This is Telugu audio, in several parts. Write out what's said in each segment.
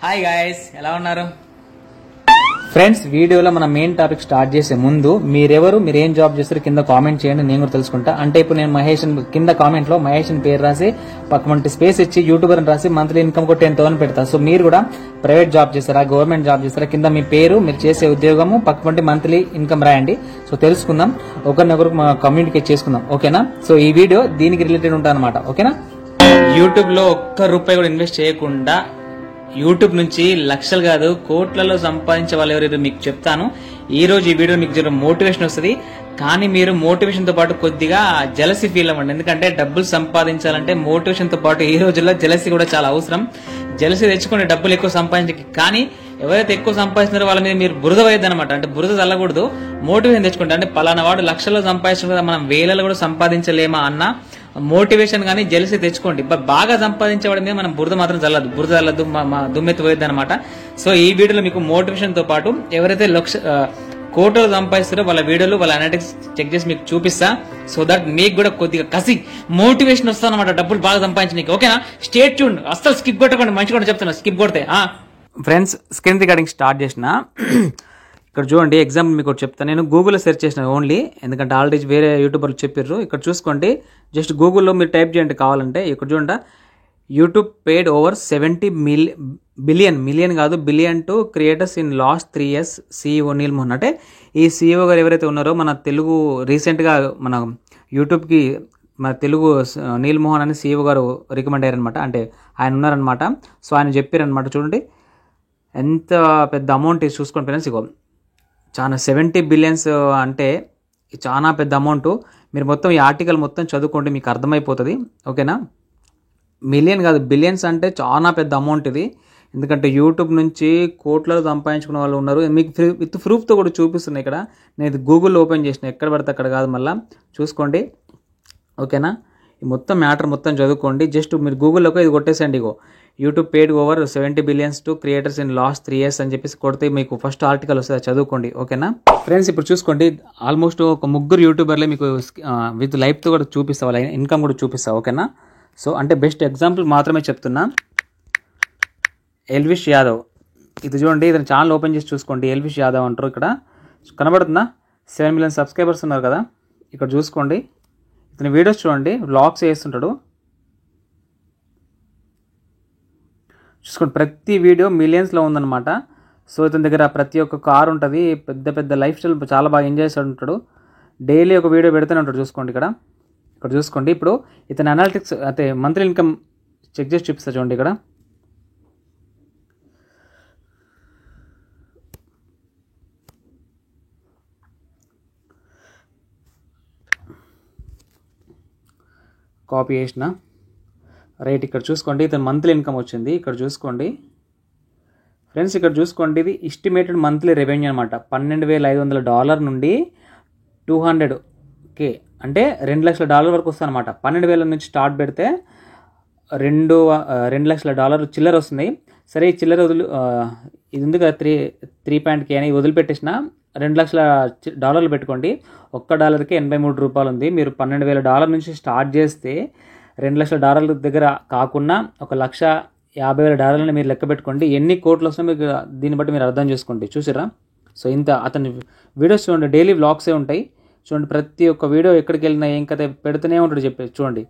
హాయ్ గాయస్, ఎలా ఉన్నారు ఫ్రెండ్స్? వీడియోలో మన మెయిన్ టాపిక్ స్టార్ట్ చేసే ముందు మీరెవరు, మీరు ఏం జాబ్ చేస్తారు కింద కామెంట్ చేయండి, నేను కూడా తెలుసుకుంటా. అంటే ఇప్పుడు నేను మహేష్ కింద కామెంట్ లో మహేష్ పేరు రాసి పక్కన స్పేస్ ఇచ్చి యూట్యూబర్ అని రాసి మంత్లీ ఇన్కమ్ కూడా 10,000 పెడతా. సో మీరు కూడా ప్రైవేట్ జాబ్ చేస్తారా, గవర్నమెంట్ జాబ్ చేస్తారా, కింద మీ పేరు, మీరు చేసే ఉద్యోగము, పక్కన మంత్లీ ఇన్కమ్ రాయండి. సో తెలుసుకుందాం, ఒకరినొకరు కమ్యూనికేట్ చేసుకుందాం, ఓకేనా? సో ఈ వీడియో దీనికి రిలేటెడ్ ఉంటా అనమాట, ఓకేనా? యూట్యూబ్ లో ఒక్క రూపాయి కూడా ఇన్వెస్ట్ చేయకుండా యూట్యూబ్ నుంచి లక్షలు కాదు కోట్లలో సంపాదించే వాళ్ళు ఎవరైతే మీకు చెప్తాను. ఈ రోజు ఈ వీడియో మీకు జర మోటివేషన్ వస్తుంది, కానీ మీరు మోటివేషన్ తో పాటు కొద్దిగా జెలసీ ఫీల్ అవ్వండి. ఎందుకంటే డబ్బులు సంపాదించాలంటే మోటివేషన్ తో పాటు ఈ రోజుల్లో జెలసీ కూడా చాలా అవసరం. జెలసీ తెచ్చుకుని డబ్బులు ఎక్కువ సంపాదించకి, కానీ ఎవరైతే ఎక్కువ సంపాదిస్తున్నారో వాళ్ళ మీద మీరు బురద వేయద్దు అనమాట. అంటే బురద చల్లకూడదు, మోటివేషన్ తెచ్చుకుంటే అంటే పలానా వాడు లక్షల్లో సంపాదించడం కదా, మనం వేలలో కూడా సంపాదించలేమా అన్న మోటివేషన్ కానీ జెలసీ తెచ్చుకోండి. బాగా సంపాదించేవాడి మీద మనం బురద మాత్రం చల్లదు, బురద చల్లదు, దుమ్మెత్తి పోయద్దు అనమాట. సో ఈ వీడియోలో మీకు మోటివేషన్ తో పాటు ఎవరైతే కోట్లు సంపాదిస్తారో వాళ్ళ వీడియోలు, వాళ్ళ అనలిటిక్స్ చెక్ చేసి మీకు చూపిస్తా. సో దట్ మీకు కూడా కొద్దిగా కసి మోటివేషన్ వస్తా అనమాట డబ్బులు బాగా సంపాదించడానికి, ఓకేనా? స్టేట్ ట్యూన్, అస్సలు స్కిప్ కొట్టకండి, మంచిగా కూడా చెప్తున్నా, స్కిప్ కొడితే. ఫ్రెండ్స్, స్క్రీన్ రికార్డింగ్ స్టార్ట్ చేసిన ఇక్కడ చూడండి. ఎగ్జాంపుల్ మీకు చెప్తాను. నేను గూగుల్లో సెర్చ్ చేసిన ఓన్లీ, ఎందుకంటే ఆల్రెడీ వేరే యూట్యూబర్లు చెప్పారు. ఇక్కడ చూసుకోండి, జస్ట్ గూగుల్లో మీరు టైప్ చేయండి కావాలంటే. ఇక్కడ చూడండి, యూట్యూబ్ పేడ్ ఓవర్ 70 బిలియన్ కాదు, billion to creators in last 3 years CEO Neal Mohan. అంటే ఈ CEO గారు ఎవరైతే ఉన్నారో మన తెలుగు రీసెంట్గా మన యూట్యూబ్కి మన తెలుగు నీల్ మోహన్ అని CEO గారు రికమెండ్ అయ్యారనమాట. అంటే ఆయన ఉన్నారనమాట. సో ఆయన చెప్పారనమాట. చూడండి ఎంత పెద్ద అమౌంట్ చూసుకోండి ఫ్రెండ్స్. ఇగో చాలా 70 billions అంటే చాలా పెద్ద అమౌంట్. మీరు మొత్తం ఈ ఆర్టికల్ మొత్తం చదువుకోండి, మీకు అర్థమైపోతుంది, ఓకేనా? మిలియన్ కాదు, బిలియన్స్ అంటే చాలా పెద్ద అమౌంట్ ఇది. ఎందుకంటే యూట్యూబ్ నుంచి కోట్లలో సంపాదించుకున్న వాళ్ళు ఉన్నారు. మీకు విత్ ప్రూఫ్తో కూడా చూపిస్తున్నాయి. ఇక్కడ నేను ఇది గూగుల్లో ఓపెన్ చేసిన, ఎక్కడ పడితే అక్కడ కాదు, మళ్ళీ చూసుకోండి, ఓకేనా? ఈ మొత్తం మ్యాటర్ మొత్తం చదువుకోండి. జస్ట్ మీరు గూగుల్లోకి ఇది కొట్టేసండి. ఇగో YouTube paid over 70 billions to creators in last 3 years అని చెప్పేసి కొడితే మీకు ఫస్ట్ ఆర్టికల్ వస్తుంది, చదువుకోండి, ఓకేనా? ఫ్రెండ్స్, ఇప్పుడు చూసుకోండి, ఆల్మోస్ట్ ఒక ముగ్గురు యూట్యూబర్లే మీకు విత్ లైఫ్తో కూడా చూపిస్తా, వాళ్ళ ఇన్కమ్ కూడా చూపిస్తా, ఓకేనా? సో అంటే బెస్ట్ ఎగ్జాంపుల్ మాత్రమే చెప్తున్నా. ఎల్విష్ యాదవ్, ఇది చూడండి, ఇతని ఛానల్ ఓపెన్ చేసి చూసుకోండి. ఎల్విష్ యాదవ్ అంటారు, ఇక్కడ కనబడుతుందా? 7 million సబ్స్క్రైబర్స్ ఉన్నారు కదా, ఇక్కడ చూసుకోండి. ఇతని వీడియోస్ చూడండి, వ్లాగ్స్ చేస్తుంటాడు, చూసుకోండి. ప్రతి వీడియో మిలియన్స్లో ఉందన్నమాట. సో ఇతని దగ్గర ప్రతి ఒక్క కార్ ఉంటుంది, పెద్ద పెద్ద లైఫ్ స్టైల్ చాలా బాగా ఎంజాయ్ చేస్తూ ఉంటాడు. డైలీ ఒక వీడియో పెడుతూనే ఉంటాడు, చూసుకోండి. ఇక్కడ చూసుకోండి. ఇప్పుడు ఇతని అనాలిటిక్స్ అయితే మంత్లీ ఇన్కమ్ చెక్ చేసి చూపిస్తా, చూడండి. ఇక్కడ కాపీ చేసిన రైట్, ఇక్కడ చూసుకోండి. ఇతను మంత్లీ ఇన్కమ్ వచ్చింది, ఇక్కడ చూసుకోండి ఫ్రెండ్స్. ఇక్కడ చూసుకోండి, ఇది ఎస్టిమేటెడ్ మంత్లీ రెవెన్యూ అనమాట. $12,500 నుండి 200K అంటే $2 లక్షల వరకు వస్తుంది అనమాట. 12,000 నుంచి స్టార్ట్ పెడితే $2 లక్షల చిల్లర వస్తుంది. సరే, ఈ చిల్లర ఇది ఉంది కదా, 3.K అని వదిలిపెట్టేసిన $2 లక్షల పెట్టుకోండి. $1కి 83 రూపాయలు ఉంది. మీరు $12,000 నుంచి స్టార్ట్ చేస్తే $2 లక్షల దగ్గర కాకుండా $1,50,000 మీరు లెక్క పెట్టుకోండి. ఎన్ని కోట్లు వస్తున్నాయో మీకు దీన్ని బట్టి మీరు అర్థం చేసుకోండి. చూసారా? సో ఇంత అతని వీడియోస్ చూడండి, డైలీ వ్లాగ్సే ఉంటాయి. చూడండి, ప్రతి ఒక్క వీడియో ఎక్కడికి వెళ్ళినా ఏం కథ పెడుతూనే ఉంటాడు చెప్పేసి, చూడండి,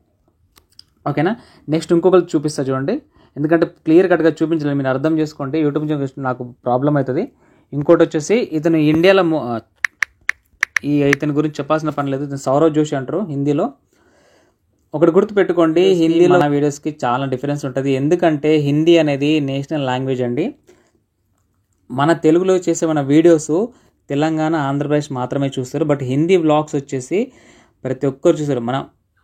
ఓకేనా? నెక్స్ట్ ఇంకొకరు చూపిస్తా, చూడండి. ఎందుకంటే క్లియర్ కట్గా చూపించలేదు, మీరు అర్థం చేసుకోండి. యూట్యూబ్ నాకు ప్రాబ్లం అవుతుంది. ఇంకోటి వచ్చేసి ఇతను ఇండియాలో ఇతని గురించి చెప్పాల్సిన పని లేదు. ఇతను సౌరవ్ జోషి అంటారు హిందీలో. ఒకటి గుర్తుపెట్టుకోండి, హిందీలో మన వీడియోస్కి చాలా డిఫరెన్స్ ఉంటుంది. ఎందుకంటే హిందీ అనేది నేషనల్ లాంగ్వేజ్ అండి. మన తెలుగులో చేసే మన వీడియోస్ తెలంగాణ, ఆంధ్రప్రదేశ్ మాత్రమే చూస్తారు. బట్ హిందీ వ్లాగ్స్ వచ్చేసి ప్రతి ఒక్కరు చూస్తారు. మన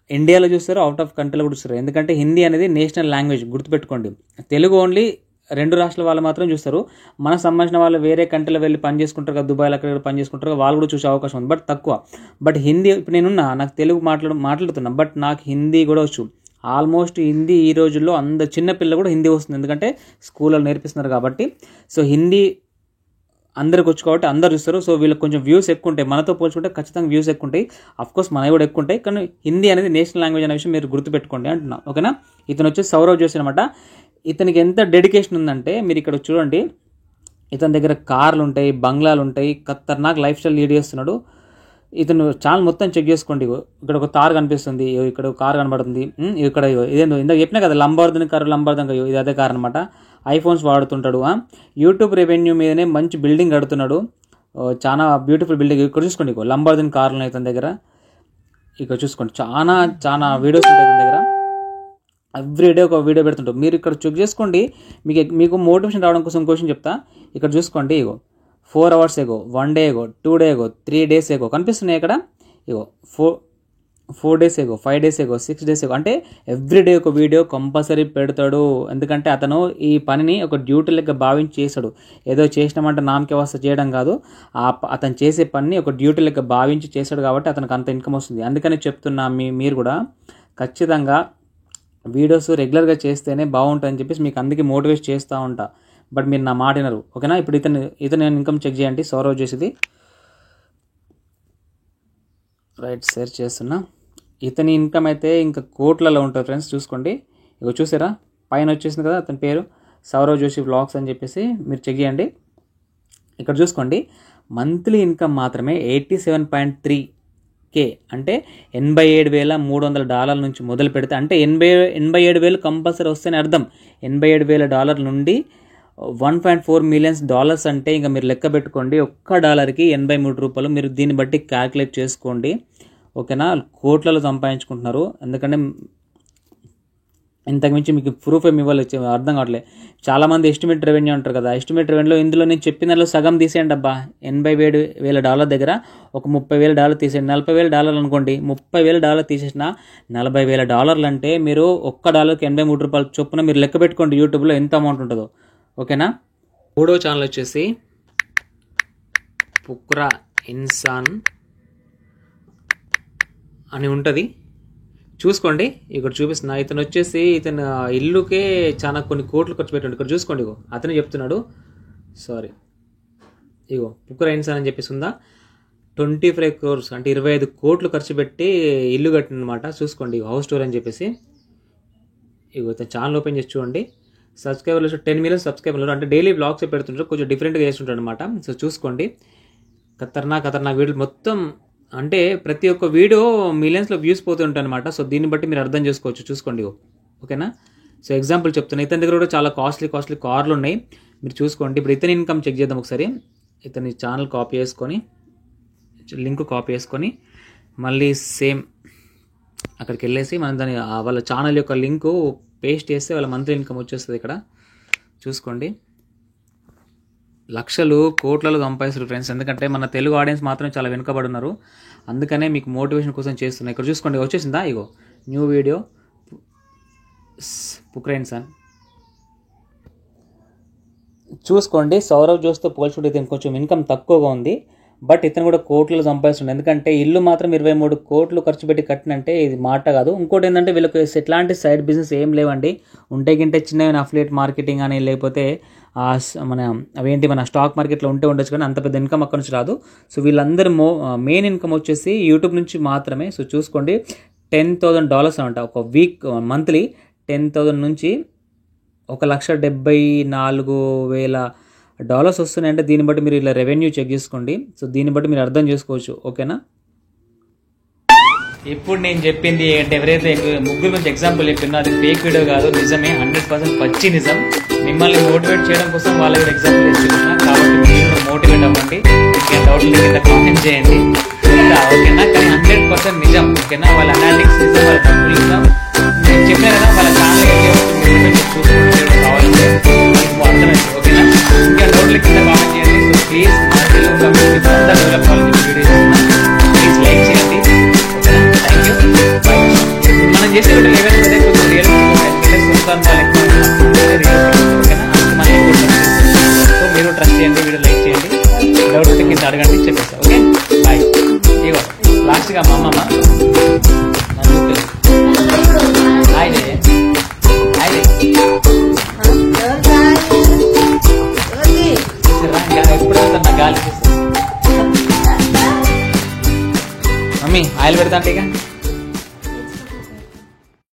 ఇండియాలో చూస్తారు, అవుట్ ఆఫ్ కంట్రీలో కూడా చూస్తారు. ఎందుకంటే హిందీ అనేది నేషనల్ లాంగ్వేజ్, గుర్తుపెట్టుకోండి. తెలుగు ఓన్లీ 2 రాష్ట్రాల వాళ్ళు మాత్రం చూస్తారు. మనకు సంబంధించిన వాళ్ళు వేరే కంట్రీలో వెళ్ళి పని చేసుకుంటారు కదా, దుబాయ్లో అక్కడ పని చేసుకుంటారు, వాళ్ళు కూడా చూసే అవకాశం ఉంది, బట్ తక్కువ. బట్ హిందీ, ఇప్పుడు నాకు తెలుగు మాట్లాడుతున్నా, బట్ నాకు హిందీ కూడా వచ్చు. ఆల్మోస్ట్ హిందీ ఈ రోజుల్లో చిన్న పిల్లలు కూడా హిందీ వస్తుంది, ఎందుకంటే స్కూల్లో నేర్పిస్తున్నారు కాబట్టి. సో హిందీ అందరికి వచ్చు కాబట్టి అందరు చూస్తారు. సో వీళ్ళకి కొంచెం వ్యూస్ ఎక్కువ ఉంటాయి, మనతో పోల్చుకుంటే ఖచ్చితంగా వ్యూస్ ఎక్కువ ఉంటాయి. అఫ్కోర్స్ మనవి కూడా ఎక్కువ ఉంటాయి, కానీ హిందీ అనేది నేషనల్ లాంగ్వేజ్ అనే విషయం మీరు గుర్తుపెట్టుకోండి అంటున్నా, ఓకేనా? ఇతను వచ్చి సౌరవ్ జోషి అనమాట. ఇతనికి ఎంత డెడికేషన్ ఉందంటే మీరు ఇక్కడ చూడండి, ఇతని దగ్గర కార్లు ఉంటాయి, బంగ్లాలు ఉంటాయి, ఖతర్నాక్ లైఫ్ స్టైల్ లీడ్ చేస్తున్నాడు. ఇతను ఛానల్ మొత్తం చెక్ చేసుకోండి. ఇక్కడ ఒక కార్ కనిపిస్తుంది, ఇక్కడ ఒక కార్ కనబడుతుంది, ఇక్కడ ఇదేందో ఇందాక చెప్పినా కదా లంబార్దిని ఇది అదే కార్ అనమాట. ఐఫోన్స్ వాడుతుంటాడు. యూట్యూబ్ రెవెన్యూ మీదనే మంచి బిల్డింగ్ కడుతున్నాడు, చాలా బ్యూటిఫుల్ బిల్డింగ్. ఇక్కడ చూసుకోండి, లంబార్దిని కార్లు ఉన్నాయి ఇతని దగ్గర. ఇక్కడ చూసుకోండి, చాలా వీడియోస్ ఉంటాయి ఇతని దగ్గర. ఎవ్రీడే ఒక వీడియో పెడుతుంటారు. మీరు ఇక్కడ చెక్ చేసుకోండి, మీకు మోటివేషన్ రావడం కోసం క్వశ్చన్ చెప్తా. ఇక్కడ చూసుకోండి, 4 hours ఎగో, 1 day ఎగో, 2 day ఎగో, 3 days ఎగో కనిపిస్తున్నాయి ఇక్కడ. 4 days ఎగో, 5 days ఎగో, 6 days ఎగో. అంటే ఎవ్రీడే ఒక వీడియో కంపల్సరీ పెడతాడు. ఎందుకంటే అతను ఈ పనిని ఒక డ్యూటీ లెక్క భావించి చేశాడు. ఏదో చేసినామంటే నామకే వస్త చేయడం కాదు, అతను చేసే పని ఒక డ్యూటీ లెక్క భావించి చేశాడు కాబట్టి అతనికి అంత ఇన్కమ్ వస్తుంది. అందుకని చెప్తున్నా, మీరు కూడా ఖచ్చితంగా వీడియోస్ రెగ్యులర్గా చేస్తేనే బాగుంటుందని చెప్పేసి మీకు అందుకే మోటివేట్ చేస్తూ ఉంటా. బట్ మీరు నా మాట వినరు, ఓకేనా. ఇప్పుడు ఇతను ఇన్కమ్ చెక్ చేయండి. సౌరవ్ జోషిది రైట్ షేర్ చేస్తున్నా. ఇతని ఇన్కమ్ అయితే ఇంకా కోట్లలో ఉంటుంది ఫ్రెండ్స్. చూసుకోండి, ఇక చూసారా పైన వచ్చేసింది కదా అతని పేరు, సౌరవ్ జోషి వ్లాగ్స్ అని చెప్పేసి మీరు చెక్ చేయండి. ఇక్కడ చూసుకోండి, మంత్లీ ఇన్కమ్ మాత్రమే $87.3K, అంటే $87,300 నుంచి మొదలు పెడితే, అంటే 87,000 కంపల్సరీ వస్తేనే అర్థం. $87,000 నుండి $1.4 million అంటే ఇంకా మీరు లెక్క పెట్టుకోండి. ఒక్క డాలర్కి 83 రూపాయలు. మీరు దీన్ని బట్టి క్యాల్కులేట్ చేసుకోండి, ఓకేనా. కోట్లలో సంపాదించుకుంటున్నారు. ఎందుకంటే ఇంతకుమించి మీకు ప్రూఫ్ ఏమి ఇవ్వాలి అర్థం కావట్లేదు. చాలామంది ఎస్టిమేట్ రెవెన్యూ అంటారు కదా, ఎస్టిమేట్ రెవెన్యూలో ఇందులో నేను చెప్పిన దానిలో సగం తీసేయండి అబ్బా. $87,000 దగ్గర ఒక $30,000 తీసేయండి. $40,000 అనుకోండి, $30,000 తీసేసిన $40,000 అంటే మీరు ఒక్క డాలర్కి 83 రూపాయలు చొప్పున మీరు లెక్క పెట్టుకోండి యూట్యూబ్లో ఎంత అమౌంట్ ఉంటుందో, ఓకేనా. 3వ ఛానల్ వచ్చేసి పుక్రా ఇన్సాన్ అని ఉంటుంది, చూసుకోండి. ఇక్కడ చూపిస్తున్నా. ఇతను వచ్చేసి ఇతను ఇల్లుకే చాలా కొన్ని కోట్లు ఖర్చు పెట్టండి. ఇక్కడ చూసుకోండి, అతనే చెప్తున్నాడు. పుక్రా ఇన్సాన్ అని చెప్పేసి ఉందా, 25 crores అంటే 25 కోట్లు ఖర్చు పెట్టి ఇల్లు కట్టినమాట. చూసుకోండి, హౌస్ టూర్ అని చెప్పేసి. ఇతను ఛానల్ ఓపెన్ చేసి చూడండి. సబ్స్క్రైబర్లు 10 million సబ్స్క్రైబర్లు, అంటే డైలీ బ్లాగ్స్ పెడుతుంటారు, కొంచెం డిఫరెంట్గా చేస్తుంటాడు అనమాట. సో చూసుకోండి, ఖతర్నాక్ వీడియోలు మొత్తం, అంటే ప్రతి ఒక్క వీడియో మిలియన్స్లో వ్యూస్ పోతుంటాయి అనమాట. సో దీన్ని బట్టి మీరు అర్థం చేసుకోవచ్చు, చూసుకోండి, ఓకేనా. సో ఎగ్జాంపుల్ చెప్తున్నా, ఇతని దగ్గర కూడా చాలా కాస్ట్లీ కార్లు ఉన్నాయి, మీరు చూసుకోండి. ఇప్పుడు ఇతని ఇన్కమ్ చెక్ చేద్దాం ఒకసారి. ఇతని ఛానల్ కాపీ చేసుకొని, లింక్ కాపీ చేసుకొని, మళ్ళీ సేమ్ అక్కడికి వెళ్ళేసి మనం దాని వాళ్ళ ఛానల్ యొక్క లింకు పేస్ట్ చేస్తే వాళ్ళ మంత్లీ ఇన్కమ్ వచ్చేస్తుంది. ఇక్కడ చూసుకోండి, లక్షలు కోట్లలో సంపాదిస్తారు ఫ్రెండ్స్. ఎందుకంటే మన తెలుగు ఆడియన్స్ మాత్రం చాలా వెనుకబడి ఉన్నారు, అందుకనే మీకు మోటివేషన్ కోసం చేస్తున్నాయి. ఇక్కడ చూసుకోండి, వచ్చేసిందా, న్యూ వీడియో పుక్రా ఇన్సాన్. చూసుకోండి, సౌరవ్ జోష్తో పోల్చుకుంటే ఇతను కొంచెం ఇన్కమ్ తక్కువగా ఉంది, బట్ ఇతను కూడా కోట్లలో సంపాదిస్తుంది. ఎందుకంటే ఇల్లు మాత్రం 23 కోట్లు ఖర్చు పెట్టి కట్టినంటే ఇది మాట కాదు. ఇంకోటి ఏంటంటే వీళ్ళకి ఎట్లాంటి సైడ్ బిజినెస్ ఏం లేవండి. ఉంటే చిన్నవి అఫిలియేట్ మార్కెటింగ్ అని, లేకపోతే మన స్టాక్ మార్కెట్లో ఉండొచ్చు, కానీ అంత పెద్ద ఇన్కమ్ అక్కడ నుంచి రాదు. సో వీళ్ళందరూ మెయిన్ ఇన్కమ్ వచ్చేసి యూట్యూబ్ నుంచి మాత్రమే. సో చూసుకోండి, $10,000 అంట ఒక వీక్, మంత్లీ 10,000 నుంచి 1,74,000 వస్తున్నాయంటే దీన్ని బట్టి మీరు ఇలా రెవెన్యూ చెక్ చేసుకోండి. సో దీన్ని బట్టి మీరు అర్థం చేసుకోవచ్చు, ఓకేనా. ఇప్పుడు నేను చెప్పింది ఏంటంటే, ఎవరైతే ముగ్గురు నుంచి ఎగ్జాంపుల్ చెప్పినా అది ఫేక్ వీడియో కాదు, నిజమే, 100% పచ్చి నిజం. మిమ్మల్ని మోటివేట్ చేయడం కోసం వాళ్ళ దగ్గర ఎగ్జాంపుల్ ఇస్తున్నా, కాబట్టి మీరు మోటివేట్ అవ్వండి. ఇంకా డౌట్లు కింద కామెంట్ చేయండి, ఓకేనా. కానీ 100% నిజం, ఓకేనా. వాళ్ళ అనాలిటిక్స్ నిజం, వాళ్ళ డబ్బులు నిజం. నేను చెప్పినా కదా, వాళ్ళ ఛానల్ చూసుకోండి కావాలంటే అర్థమైంది, ఓకేనా. ఇంకా డౌట్లు కింద కామెంట్ చేయండి. సో ప్లీజ్ డెవలప్ కావాలని వీడియో ప్లీజ్ లైక్ చేయండి, ఓకేనా. Thank you, bye. మనం చేసే లెవెల్ మీద కొంచెం సో మీరు ట్రస్ట్ చేయండి, వీడియో లైక్ చేయండి, డౌట్ ఉంటే కింద అడగండి, చెప్పేస్తా, ఓకే. బాయ్. లాస్ట్గా మా అమ్మమ్మ ఎప్పుడు వెళ్తాను గాలి మమ్మీ ఆయిల్ పెడతా అంటే ఇక